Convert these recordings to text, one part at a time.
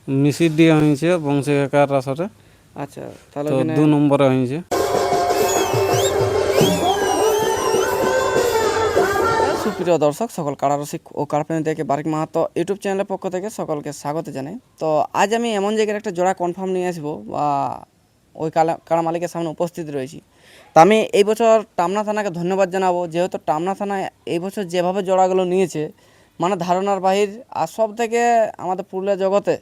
মিশির দিয়ে হয়েছে বংশী কাকার আসরে। আচ্ছা, তাহলে তো ওখানে 2 নম্বরে হয়েছে। সুপ্রিয় দর্শক সকল কাড়া রসিক ও কাড়াপ্রেমীদেরকে বারিক মাহাতো ইউটিউব চ্যানেলের পক্ষ থেকে সকলকে স্বাগত জানাই। তো আজ আমি এমন জায়গার একটা জোড়া কনফার্ম নিয়ে আসবো বা ওই কাড়া মালিকের সামনে উপস্থিত রয়েছি। তা আমি এই বছর টামনা থানাকে ধন্যবাদ জানাবো, যেহেতু টামনা থানায় এই বছর যেভাবে জোড়াগুলো নিয়েছে মানে ধারণার বাহির। আর সব থেকে আমাদের পুরুলিয়া জগতে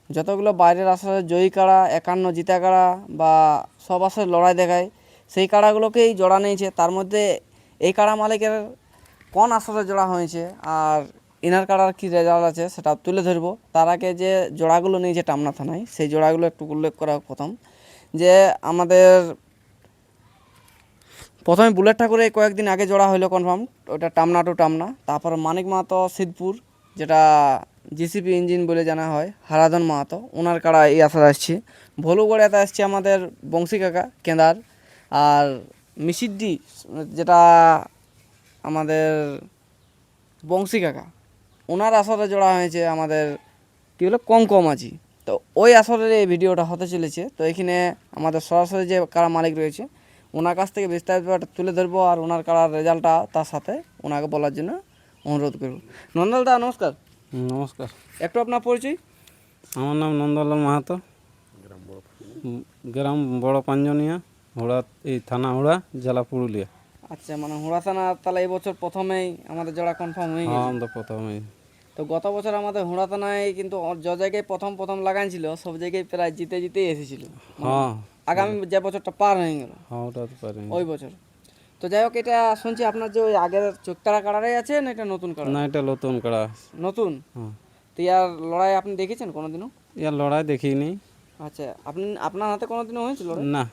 যতগুলো বাইরের আসরে জয়ী কাড়া, 51 জিতা কাড়া বা সব আসরে লড়াই দেখায়, সেই কাড়াগুলোকেই জোড়া নিয়েছে। তার মধ্যে এই কাড়া মালিকের কোন আসরে জোড়া হয়েছে আর ইনার কাড়ার কী রেজাল্ট আছে সেটা তুলে ধরবো। তার আগে যে জোড়াগুলো নিয়েছে টামনা থানায় সেই জোড়াগুলো একটু উল্লেখ করা প্রথম, যে আমাদের প্রথমে বুলেট ঠাকুরে কয়েকদিন আগে জোড়া হইলো কনফার্ম, ওটা টামনা টু টামনা। তারপর মানিক মাহাতো সিদ্ধপুর, যেটা জিসিপি ইঞ্জিন বলে জানা হয়, হারাধন মাহাতো ওনার কাড়া এই আসরে আসছে। ভলুগড়িয়াতে আসছে আমাদের বংশী কাকা কেন্দার। আর মিসিডি যেটা আমাদের বংশী কাকা ওনার আসরে জোড়া হয়েছে আমাদের কী বলে কঙ্কমাঝি। তো ওই আসরের এই ভিডিওটা হতে চলেছে। তো এখানে আমাদের সরাসরি যে কারা মালিক রয়েছে ওনার কাছ থেকে বিস্তারিত ব্যাপারটা তুলে ধরবো আর ওনার কারার রেজাল্টটা তার সাথে ওনাকে বলার জন্য অনুরোধ করব। নন্দলাল দা নমস্কার। নমস্কার। একটু আপনার পরিচয়। আমার নাম নন্দলাল মাহাতো, গ্রাম বড় পাঞ্জনিয়া, হুড়া, এই থানা হুড়া, জেলা পুরুলিয়া। আচ্ছা, মানে হুড়া থানা তাহলে এই বছর প্রথমেই আমাদের জোড়া কনফার্ম হয়ে হ্যাঁ, গেছে। আমরা প্রথমে। তো গত বছর আমাদের হুড়া থানায় কিন্তু যে জায়গায় প্রথম প্রথম লাগাইছিল সব জায়গায় প্রায় জিতেই এসেছিল। হ্যাঁ আগামী যে বছরটা পার হয়ে গেল হ্যাঁ, ওটা তো পারি। ওই বছর। তো যাই হোক, এটা শুনছি আপনার যে ওই আগের চোখতারা কাড়ারাই আছে না এটা নতুন কাড়া? না, এটা নতুন করা। নতুন। হ্যাঁ, তো ইয়ার লড়াই আপনি দেখেছেন কোনোদিনও? ইয়ার লড়াই দেখিনি। আচ্ছা, আপনার হাতে কোনোদিনও হয়েছিল লড়াই? না,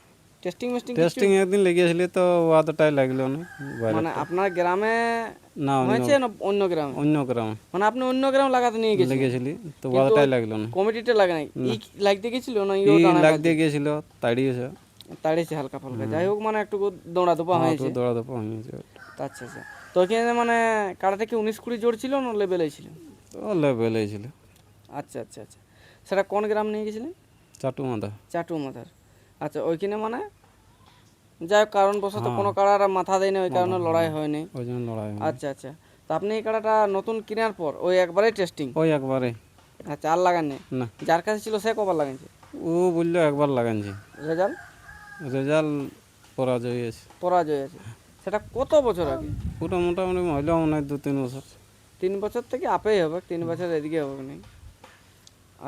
টেস্টিং মেস্টিং কিছু? টেস্টিং একদিন লেগেছিল তো অতটাই লাগলো না মানে বাইরেটা। আপনার গ্রামে না, হয়েছে না অন্য গ্রামে? অন্য গ্রামে মানে আপনি অন্য গ্রাম লাগাতে নিয়ে গেছিলেন লেগেছিলি তো কিন্তু অতটাই লাগলো না। কমিটিটা লাগে নাই, ই লাগতে গেছিল না ই ইও ডানায় লাগ বাজে দিয়ে গিয়েছিল, তাড়িয়েছে। তাড়িয়েছে হালকা ফালকা। যাই হোক, মানে একটু দৌড়া দোপা হ্যাঁ, একটু হয়েছে। দৌড়াদৌড়ি হয়েছে। আচ্ছা আচ্ছা। তো এখানে মানে কাড়াটা কি 19-20 জোড় ছিল না লেভেলে ছিল? ও লেভেল হয়েছিল। আচ্ছা আচ্ছা আচ্ছা। সেটা কোন গ্রাম নিয়ে গেছিলেন? চাটু মাথা। চাটু মাথার। আচ্ছা, ওইখানে মানে যাই হোক কারণবশত হ্যাঁ, কোনো কাড়ার মাথা দেয় না, ওই কারণে লড়াই হয়নি। ওই জন্য লড়াই হয়নি। আচ্ছা আচ্ছা। তো আপনি এই কাড়াটা নতুন কেনার পর ওই একবারেই টেস্টিং? ওই একবারে। আচ্ছা, আর লাগাননি? না, যার কাছে ছিল সে কবার লাগাইছে? ও বললো একবার লাগানছি। রেজাল্ট? রেজাল্ট পরাজয় হয়েছে। পরাজয় আছে। সেটা কত বছর আগে? ওটা মোটামুটি মহিলা মনে হয় 2-3 বছর। 3 বছর থেকে আপেই হবে, 3 বছর এদিকে হবে না।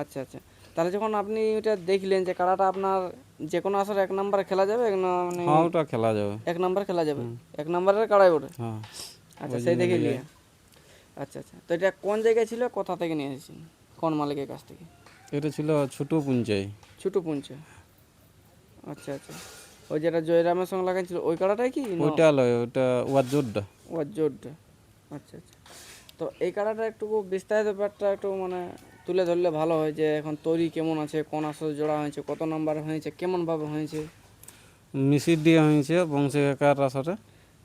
আচ্ছা আচ্ছা। তাহলে যখন আপনি এটা দেখলেন যে কাড়াটা আপনার যে কোনো আসরে 1 নম্বরে খেলা যাবে, মানে হ্যাঁ, ওটা খেলা যাবে। 1 নম্বরে খেলা যাবে, 1 নম্বরের কাড়াই ওঠে? হ্যাঁ, আচ্ছা, ওই সেই জন্য দেখে লিয়ে। নিয়ে। আচ্ছা আচ্ছা। তো এটা কোন জায়গায় ছিল, কোথা থেকে নিয়ে এসেছেন, কোন মালিকের কাছ থেকে? এটা ছিল ছোট পুঞ্চাই। ছোটো পুঞ্চে। আচ্ছা আচ্ছা। ওই যেটা জয়রামের সঙ্গে লাগাইছিল ওই কাড়াটাই কি না? ওইটা লয়, ওটা ওয়ার জোরটা। ওর জোরটা। আচ্ছা আচ্ছা। তো এই কাড়াটা একটু বিস্তারিত ব্যাপারটা একটু মানে তুলে ধরলে ভালো হয়, যে এখন তৈরি কেমন আছে, কোন আসরে জোড়া হয়েছে, কত নাম্বার হয়েছে, কেমনভাবে হয়েছে। মিশির দিয়ে হয়েছে বংশী কাকার আসরে।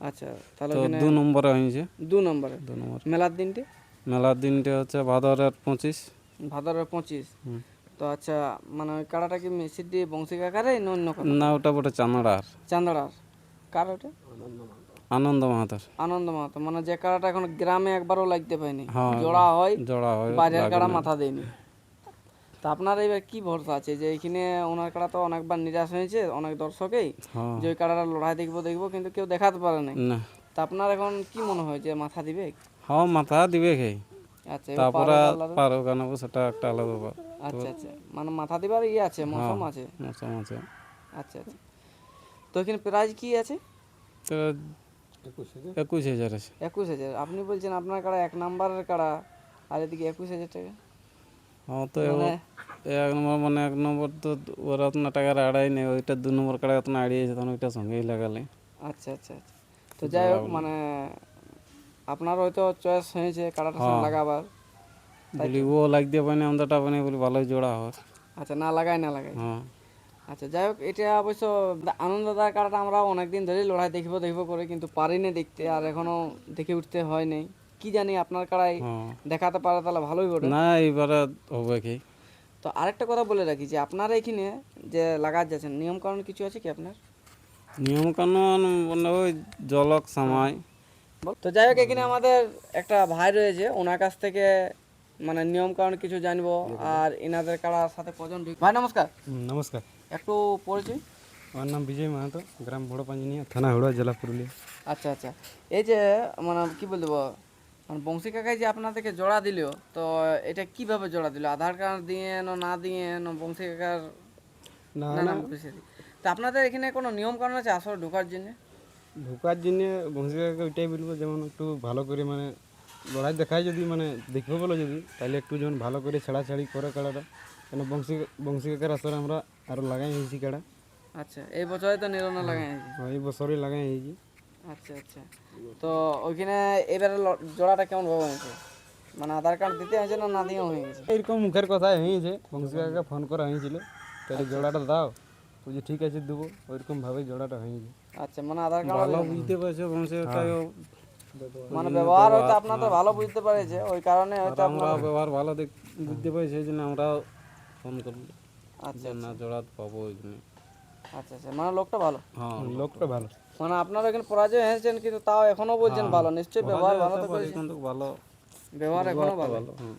আচ্ছা, তাহলে তো ওখানে 2 নম্বরে হয়েছে। 2 নম্বরে। 2 নম্বর। মেলার দিনটি? মেলার দিনটা হচ্ছে ভাদরের 25। ভাদরের 25। হুম। তো আচ্ছা, মানে ওই কাড়াটা কি মেসির দিয়ে বংশী কাকারে না অন্য কারো? না, ওটা বটে চান্দড়ার। চান্দড়ার। কার ওটা? আনন্দ মাহাতার। আনন্দ মাহাতো। মানে যে কাড়াটা এখন গ্রামে একবারও লাগতে পায়নি, হ্যাঁ, জোড়া হয় জোড়া হয়, বাইরের লাগে কাড়া না। মাথা দেয়নি। তা আপনার এবার কি ভরসা আছে যে এখানে ওনার কাড়া তো অনেকবার নিরাশ হয়েছে অনেক দর্শকেই, হ্যাঁ। যে ওই কাড়াটা লড়াই দেখবো দেখবো কিন্তু কেউ দেখাতে পারে নাই। না। তা আপনার এখন কি মনে হয় যে মাথা দিবে? হ্যাঁ, মাথা দিবে খেয়ে। আচ্ছা, এবার তারপরে পারো আল্লাহ। পারো কেন সেটা একটা আলাদা ব্যাপার। আচ্ছা আচ্ছা, মানে মাথা দিবার ইয়ে আছে, মৌসুম আছে। মৌসুম আছে। আচ্ছা আচ্ছা। তো এখানে প্রাইজ কি আছে? তো 21,000 আছে। 21,000। আপনি বলছেন আপনার কাড়া 1 নাম্বারের কাড়া আর এদিকে 21,000 টাকা? হ্যাঁ, তো মানে 1 নম্বর মানে 1 নম্বর তো ওরা অত টাকার আড়াই নেই, ওইটা 2 নম্বর কাড়া অত আড়িয়েছে, তখন ওইটা সঙ্গেই লাগালে। আচ্ছা আচ্ছা আচ্ছা। তো যাই হোক, মানে আপনার হয়তো চয়েস হয়েছে কাড়াটার সঙ্গে লাগাবার। বলি ও লাগ দিয়ে পানি আমাদেরটা পানি বলি ভালোই জোড়া হয়। আচ্ছা, না লাগাই না লাগাই। হ্যাঁ। আচ্ছা, যাই হোক, এটা অবশ্য আনন্দদার কাড়াটা আমরা অনেকদিন ধরেই লড়াই দেখবো দেখবো করে কিন্তু পারিনি দেখতে, আর এখনো দেখে উঠতে হয় নাই। কি জানি আপনার কাড়াই হ্যাঁ। দেখাতে পারে তাহলে ভালোই বটে। না, এইবারে হবে কি। তো তো আরেকটা কথা বলে রাখি যে আপনারা এখানে যে লাগাতে যাচ্ছেন নিয়ম কানুন কিছু আছে কি আপনার? নিয়ম কানুন মানে ওই জলক সময় তো যাই হোক এখানে আমাদের একটা ভাই রয়েছে, ওনার কাছ থেকে মানে নিয়ম কানুন কিছু জানবো আর এনাদের কারার সাথে কজন ভাই নমস্কার, নমস্কার, একটু পরিচয়। আমার নাম বিজয় মাহাতো, গ্রাম বড় পাঞ্জিনিয়া, থানা হুড়া, জেলা পুরুলিয়া। আচ্ছা আচ্ছা, এই যে মানে কি বলবো মানে বংশী কাকাই যে আপনাদেরকে জোড়া দিল, তো এটা কিভাবে জোড়া দিল? আধার কার্ড দিয়ে না দিয়ে বংশী কাকার না না না, না বুঝেছি। তো আপনাদের এখানে কোনো নিয়ম কানুন আছে আসলে ঢোকার জন্য? ঢোকার জন্য বংশীকাকে ওইটাই বলবো, যেমন একটু ভালো করে মানে লড়াই দেখায়, যদি মানে দেখবো বলো যদি, তাহলে একটু যেমন ভালো করে ছাড়াছাড়ি করে কাড়াটা, কেন বংশীকাকার আসরে আমরা আরও লাগাই হয়েছি কাড়া। আচ্ছা, এই বছরে তো নিরনা লাগাই। এই বছরই লাগাই হয়েছি। আচ্ছা আচ্ছা, তো ওইখানে এবারে জোড়াটা কেমন ভাবে হয়েছে? মানে আধার কার্ড দিতে হয়েছে না না দিয়েও হয়ে গেছে? এইরকম মুখের কথা হয়েছে, বংশীকাকে ফোন করা হয়েছিল, তাহলে জোড়াটা দাও, বুঝি ঠিক আছে দেবো, ওইরকম ভাবে জোড়াটা হয়েছে। আচ্ছা, মানে আধার কার্ড ভালো বুঝতে পারছো বংশীকাকাও, মানে ব্যবহার হয়তো আপনাদের ভালো বুঝতে পারেছে, ওই কারণে হয়তো আমরা ব্যবহার ভালো বুঝতে পারি, সেই জন্য আমরা ফোন করবো আচ্ছা যে না জোড়া পাবো ওই জন্য। আচ্ছা আচ্ছা, মানে লোকটা ভালো। হ্যাঁ, লোকটা ভালো, মানে আপনারা এখানে পরাজয় হয়েছেন কিন্তু তাও এখনো বলছেন ভালো, নিশ্চয়ই ব্যবহার ভালো তো করেছেন। কিন্তু ভালো ব্যবহার এখনো ভালো। ভালো। হ্যাঁ,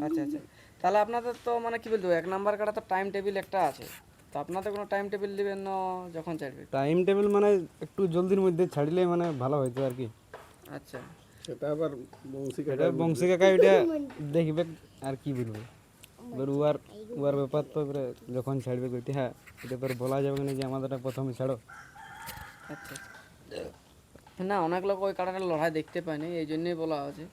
আচ্ছা আচ্ছা, তাহলে আপনাদের তো মানে কি বলবো এক নাম্বার কাটা তো টাইম টেবিল একটা আছে, তো আপনাদের কোনো টাইম টেবিল দিবেন না যখন ছাড়বে? টাইম টেবিল মানে একটু জলদির মধ্যে ছাড়লে মানে ভালো হইতো আর কি। আচ্ছা, সেটা আবার বংশী কাকা এটা দেখবে আর কি বলবো, এবার উয়ার ব্যাপার তো, এবারে যখন ছাড়বে ওইটা, হ্যাঁ এটা তো আর বলা যাবে না যে আমাদেরটা প্রথমে ছাড়ো। আচ্ছা আচ্ছা, না অনেক লোক ওই কাড়াটার লড়াই দেখতে পায়নি, এই জন্যই বলা হয়েছে,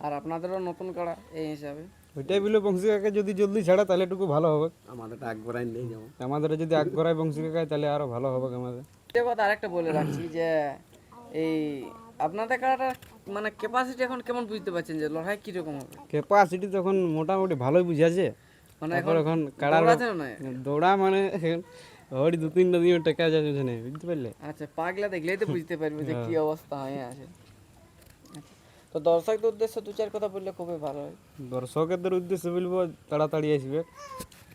আর আপনাদেরও নতুন কাড়া এই হিসাবে। ওইটাই বলে বংশী কাকা যদি জলদি ছাড়ে তাহলে একটু ভালো হবে, আমাদেরটা আগ করাই নেই, যেমন আমাদের যদি আগ করায় বংশী কাকায় তাহলে আরো ভালো হবে আমাদের। একটা কথা আরেকটা বলে রাখছি যে এই আপনাদের কাড়াটা মানে ক্যাপাসিটি এখন কেমন বুঝতে পারছেন যে লড়াই কিরকম হবে? ক্যাপাসিটি তখন মোটামুটি ভালোই বুঝাছে, মানে তারপর এখন কাড়ার দৌড়াচ্ছে না নয়? দৌড়া মানে হরি 2-3টা দিয়ে টেকা যাচ্ছে না, বুঝতে পারলে। আচ্ছা, পাগলা দেখলেই তো বুঝতে পারবে যে কি অবস্থা হয়ে আছে। আচ্ছা, তো দর্শকদের উদ্দেশ্যে দু চার কথা বললে খুবই ভালো হয়। দর্শকদের উদ্দেশ্যে বলবো তাড়াতাড়ি আসবে,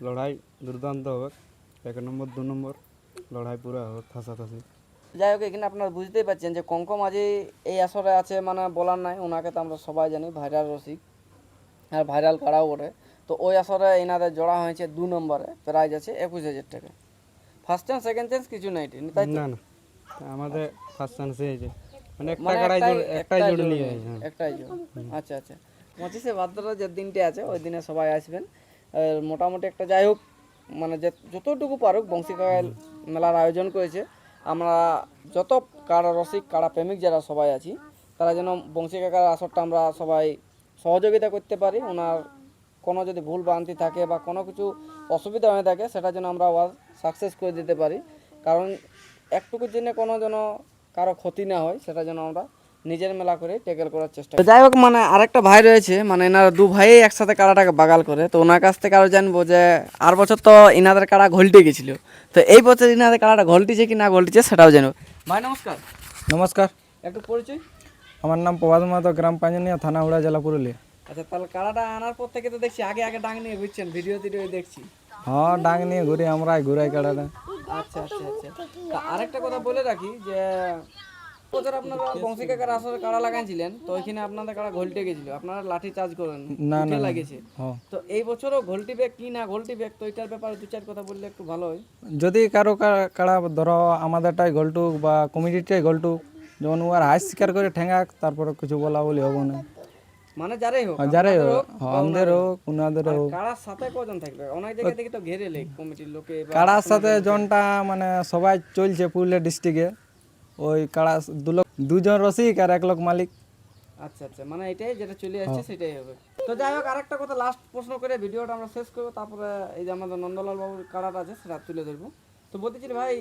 লড়াই দুর্দান্ত হবে, 1 নম্বর 2 নম্বর লড়াই পুরো হবে ঠাসাঠাসি। যাই হোক, এখানে আপনারা বুঝতেই পারছেন যে কঙ্ক মাঝি এই আসরে আছে, মানে বলার নাই, ওনাকে তো আমরা সবাই জানি ভাইরাল রসিক আর ভাইরাল কাড়াও ওঠে। তো ওই আসরে এনাদের জোড়া হয়েছে 2 নম্বরে, প্রাইজ আছে 21,000 টাকা। ফার্স্ট চান্স সেকেন্ড চান্স কিছু নাই, তাই তো? না না, আমাদের ফার্স্ট চান্সে হয়েছে, মানে একটা মানে কাড়াই একটাই একটাই জোড় জোড় নিয়ে নিয়ে, হয়েছে। একটাই জোড়। আচ্ছা আচ্ছা, 25শে ভাদ্র যে দিনটি আছে ওই দিনে সবাই আসবেন। আর মোটামুটি একটা যাই হোক মানে যে যতটুকু পারুক বংশী কাকাইল মেলার আয়োজন করেছে, আমরা যত কাড়া রসিক কাড়া প্রেমিক যারা সবাই আছি, তারা যেন বংশী কাকার আসরটা আমরা সবাই সহযোগিতা করতে পারি। ওনার কোনো যদি ভুল ভ্রান্তি থাকে বা কোনো কিছু অসুবিধা হয়ে থাকে, সেটা যেন আমরা আবার সাকসেস করে দিতে পারি, কারণ একটুকুর জন্য কোনো যেন কারো ক্ষতি না হয়, সেটা যেন আমরা নিজের মেলা করে ট্যাকেল করার চেষ্টা করি। যাই হোক, মানে আরেকটা ভাই রয়েছে, মানে এনারা দু ভাই একসাথে কাড়াটাকে বাগাল করে, তো ওনার কাছ থেকে আরও জানবো যে আর বছর তো ইনাদের কাড়া ঘলটে গেছিল, তো এই বছর ইনাদের কাড়াটা ঘলটিছে কি না ঘলটিছে সেটাও জানবো। ভাই নমস্কার, নমস্কার, একটু পরিচয়। আমার নাম প্রভাত মাহাতো, গ্রাম পাঞ্জানিয়া, থানা হুড়া, জেলা পুরুলিয়া। আচ্ছা, তাহলে কাড়াটা আনার পর থেকে তো দেখছি আগে আগে ডাং নিয়ে ঘুরছেন, ভিডিও টিডিও দেখছি। হ্যাঁ, ডাং নিয়ে ঘুরি আমরা, ঘুরাই কাড়াটা। আচ্ছা আচ্ছা আচ্ছা, তা আরেকটা কথা বলে রাখি যে বছর আপনারা বংশী কাকার আসরে কাড়া লাগাইছিলেন, তো ওইখানে আপনাদের কাড়া ঘোলটে গেছিল, আপনারা লাঠি চার্জ করেন না, উঠে না, লাগিয়েছে। হ্যাঁ। তো এই বছরও ঘোলটি ব্যাগ কি না ঘোলটি ব্যাগ, তো এটার ব্যাপারে দু চার কথা বললে একটু ভালো হয়। যদি কারো কাড়া ধরো আমাদেরটাই গোলটুক বা কমিটিটাই গোলটুক, যেমন ওর হাইস শিকার করে ঠেঙ্গাক, তারপরে কিছু বলা বলি হবো না। মানে যারাই হোক, যারাই আপনাদের হোক, বা আমাদের ওনাদের হোক, ওনাদের আর হোক। কাড়ার সাথে কজন থাকবে? অনেক জায়গা থেকে তো ঘেরে লেগ কমিটির লোকে বা কাড়ার সাথে জনটা মানে সবাই চলছে পুরুলিয়া ডিস্ট্রিক্টে, ওই কাড়া দুজন রসিক আর 1 লোক মালিক। আচ্ছা আচ্ছা, মানে এটাই যেটা চলে আসছে সেটাই হবে। তো যাই হোক, আরেকটা কথা লাস্ট প্রশ্ন করে ভিডিওটা আমরা শেষ করবো, তারপরে এই যে আমাদের নন্দলাল বাবুর কাড়াটা আছে সেটা তুলে ধরবো। তো বলতেছি ভাই,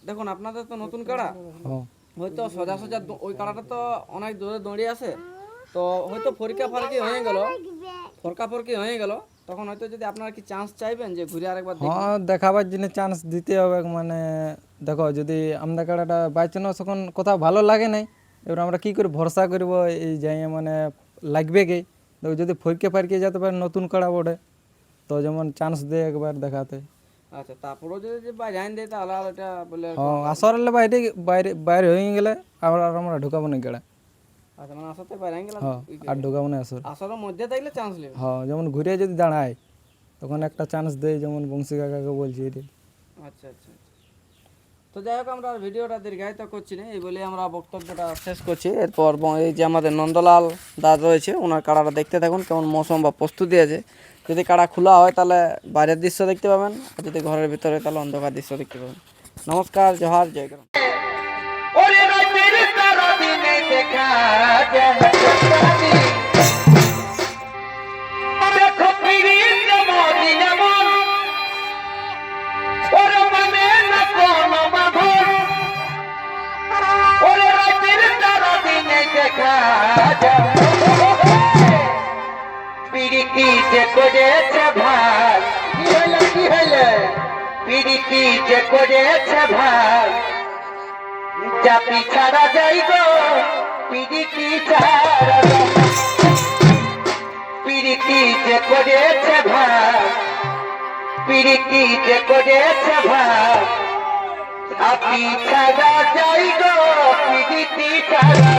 দেখুন আপনাদের তো নতুন কাড়া, হ্যাঁ, হয়তো সোজা সোজা ওই কাড়াটা তো অনেক দূরে দাঁড়িয়ে আছে, তো হয়তো ফরকা ফরকি হয়ে গেল, তখন হয়তো যদি আপনারা কি চান্স চাইবেন যে ঘুরে আরেকবার হ্যাঁ, দেখাবার জন্য চান্স দিতে হবে। মানে দেখো, যদি আমাদের কাড়াটা বাই চান্স এখন কোথাও ভালো লাগে নাই, এবার আমরা কি করে ভরসা করবো এই যাই মানে লাগবে কি? দেখো, যদি ফরকে ফারকে যেতে পারে নতুন কাড়া বটে, তো যেমন চান্স দেয় একবার দেখাতে। আচ্ছা, তারপরেও যদি যে বাজাইন দেয় তাহলে আর ওটা বলে হ্যাঁ আসর হলে বাইরে বাইরে বাইরে হয়ে গেলে আবার আর আমরা ঢুকাবো না গেড়া। আচ্ছা, মানে আসতে বাজাইন গেলাম হ্যাঁ আর ঢুকাবো না আসর। আসলের মধ্যে থাকলে চান্স নেবে। হ্যাঁ যেমন ঘুরে যদি দাঁড়ায় তখন একটা চান্স দেয়, যেমন বংশী কাকাকে বলছি এটি। আচ্ছা আচ্ছা আচ্ছা। তো যাই হোক, আমরা আর ভিডিওটা দীর্ঘায়িত করছি না, এই বলে আমরা বক্তব্যটা শেষ করছি। এরপর এই যে আমাদের নন্দলাল দাদা রয়েছে, ওনার কাড়াটা দেখতে থাকুন কেমন মৌসুম বা প্রস্তুতি আছে। যদি কাড়া খোলা হয় তাহলে বাইরের দৃশ্য দেখতে পাবেন, আর যদি ঘরের ভিতরে তাহলে অন্ধকার দৃশ্য দেখতে পাবেন। নমস্কার, জোহার, জয় গ্রাম। ওরে রাতের সারা দিনে দেখা যায় দেখো ফিরিয়ে মদি যেমন ওরে মানে না কোনো বাঁধন ওরে রাতের সারা দিনে দেখা যায় পিরিতি যে করেছে ভাই কি হলো পিরিতি যে করেছে ভাই জাতি ছাড়া যাই গো পিরিতি ছাড়া পিরিতি যে করেছে ভাই পিরিতি যে করেছে ভাই জাতি ছাড়া যাই গো পিরিতি ছাড়া